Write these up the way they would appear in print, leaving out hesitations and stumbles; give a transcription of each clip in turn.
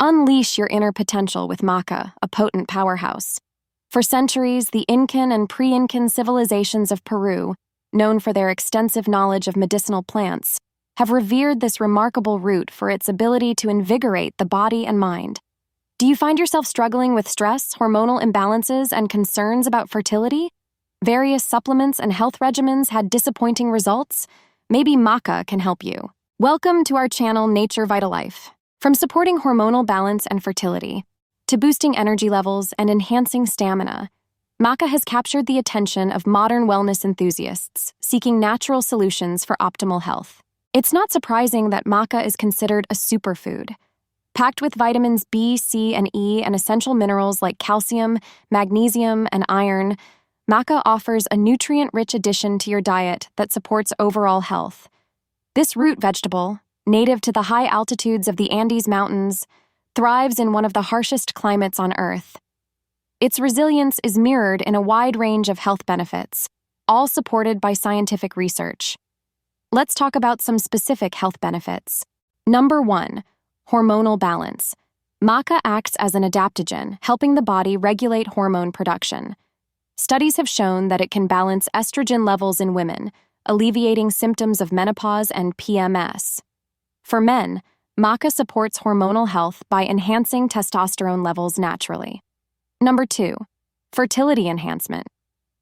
Unleash your inner potential with Maca, a potent powerhouse. For centuries, the Incan and pre-Incan civilizations of Peru, known for their extensive knowledge of medicinal plants, have revered this remarkable root for its ability to invigorate the body and mind. Do you find yourself struggling with stress, hormonal imbalances, and concerns about fertility? Various supplements and health regimens had disappointing results? Maybe Maca can help you. Welcome to our channel, Nature Vitalife. From supporting hormonal balance and fertility, to boosting energy levels and enhancing stamina, Maca has captured the attention of modern wellness enthusiasts seeking natural solutions for optimal health. It's not surprising that Maca is considered a superfood. Packed with vitamins B, C, and E and essential minerals like calcium, magnesium, and iron, Maca offers a nutrient-rich addition to your diet that supports overall health. This root vegetable, native to the high altitudes of the Andes Mountains, thrives in one of the harshest climates on Earth. Its resilience is mirrored in a wide range of health benefits, all supported by scientific research. Let's talk about some specific health benefits. Number 1. Hormonal balance. Maca acts as an adaptogen, helping the body regulate hormone production. Studies have shown that it can balance estrogen levels in women, alleviating symptoms of menopause and PMS. For men, Maca supports hormonal health by enhancing testosterone levels naturally. Number 2. Fertility enhancement.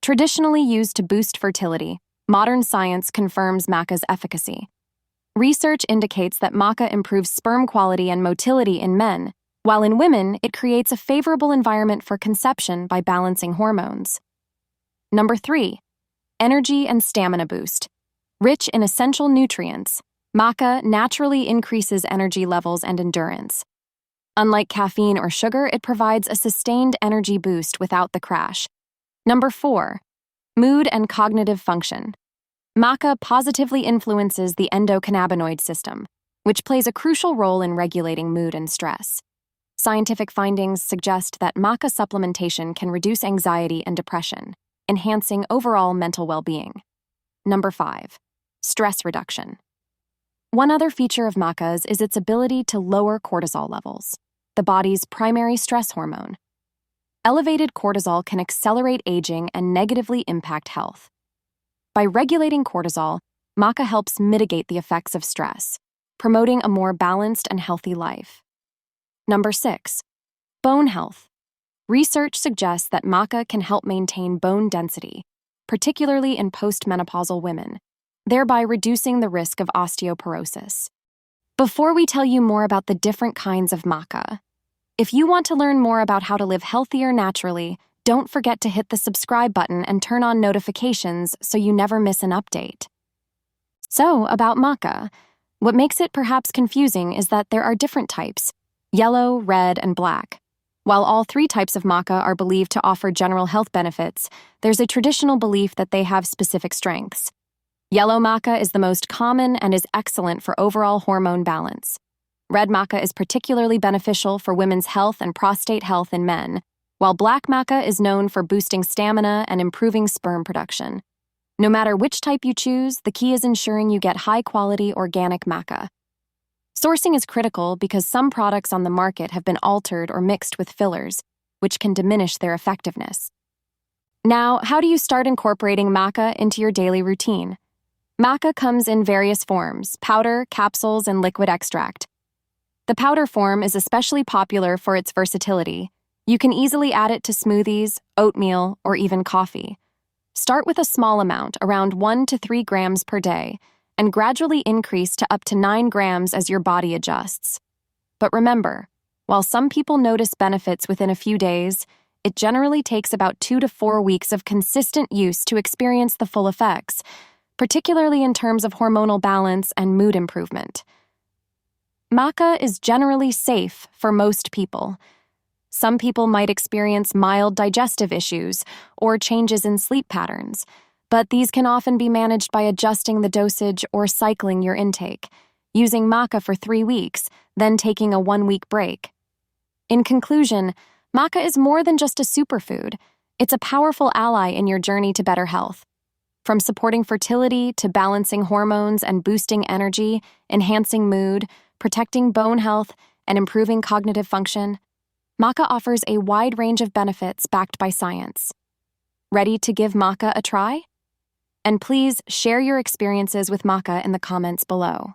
Traditionally used to boost fertility, modern science confirms Maca's efficacy. Research indicates that Maca improves sperm quality and motility in men, while in women it creates a favorable environment for conception by balancing hormones. Number 3. Energy and stamina boost. Rich in essential nutrients, Maca naturally increases energy levels and endurance. Unlike caffeine or sugar, it provides a sustained energy boost without the crash. Number 4. Mood and cognitive function. Maca positively influences the endocannabinoid system, which plays a crucial role in regulating mood and stress. Scientific findings suggest that Maca supplementation can reduce anxiety and depression, enhancing overall mental well-being. Number 5. Stress reduction. One other feature of Maca's is its ability to lower cortisol levels, the body's primary stress hormone. Elevated cortisol can accelerate aging and negatively impact health. By regulating cortisol, Maca helps mitigate the effects of stress, promoting a more balanced and healthy life. Number 6. Bone health. Research suggests that Maca can help maintain bone density, particularly in postmenopausal women, thereby reducing the risk of osteoporosis. Before we tell you more about the different kinds of Maca, if you want to learn more about how to live healthier naturally, don't forget to hit the subscribe button and turn on notifications so you never miss an update. So, about Maca, what makes it perhaps confusing is that there are different types: yellow, red, and black. While all 3 types of Maca are believed to offer general health benefits, there's a traditional belief that they have specific strengths. Yellow Maca is the most common and is excellent for overall hormone balance. Red Maca is particularly beneficial for women's health and prostate health in men, while black Maca is known for boosting stamina and improving sperm production. No matter which type you choose, the key is ensuring you get high-quality organic Maca. Sourcing is critical because some products on the market have been altered or mixed with fillers, which can diminish their effectiveness. Now, how do you start incorporating Maca into your daily routine? Maca comes in various forms: powder, capsules, and liquid extract. The powder form is especially popular for its versatility. You can easily add it to smoothies, oatmeal, or even coffee. Start with a small amount, around 1 to 3 grams per day, and gradually increase to up to 9 grams as your body adjusts. But remember, while some people notice benefits within a few days, it generally takes about 2 to 4 weeks of consistent use to experience the full effects, particularly in terms of hormonal balance and mood improvement. Maca is generally safe for most people. Some people might experience mild digestive issues or changes in sleep patterns, but these can often be managed by adjusting the dosage or cycling your intake, using Maca for 3 weeks, then taking a 1-week break. In conclusion, Maca is more than just a superfood. It's a powerful ally in your journey to better health. From supporting fertility to balancing hormones and boosting energy, enhancing mood, protecting bone health, and improving cognitive function, Maca offers a wide range of benefits backed by science. Ready to give Maca a try? And please share your experiences with Maca in the comments below.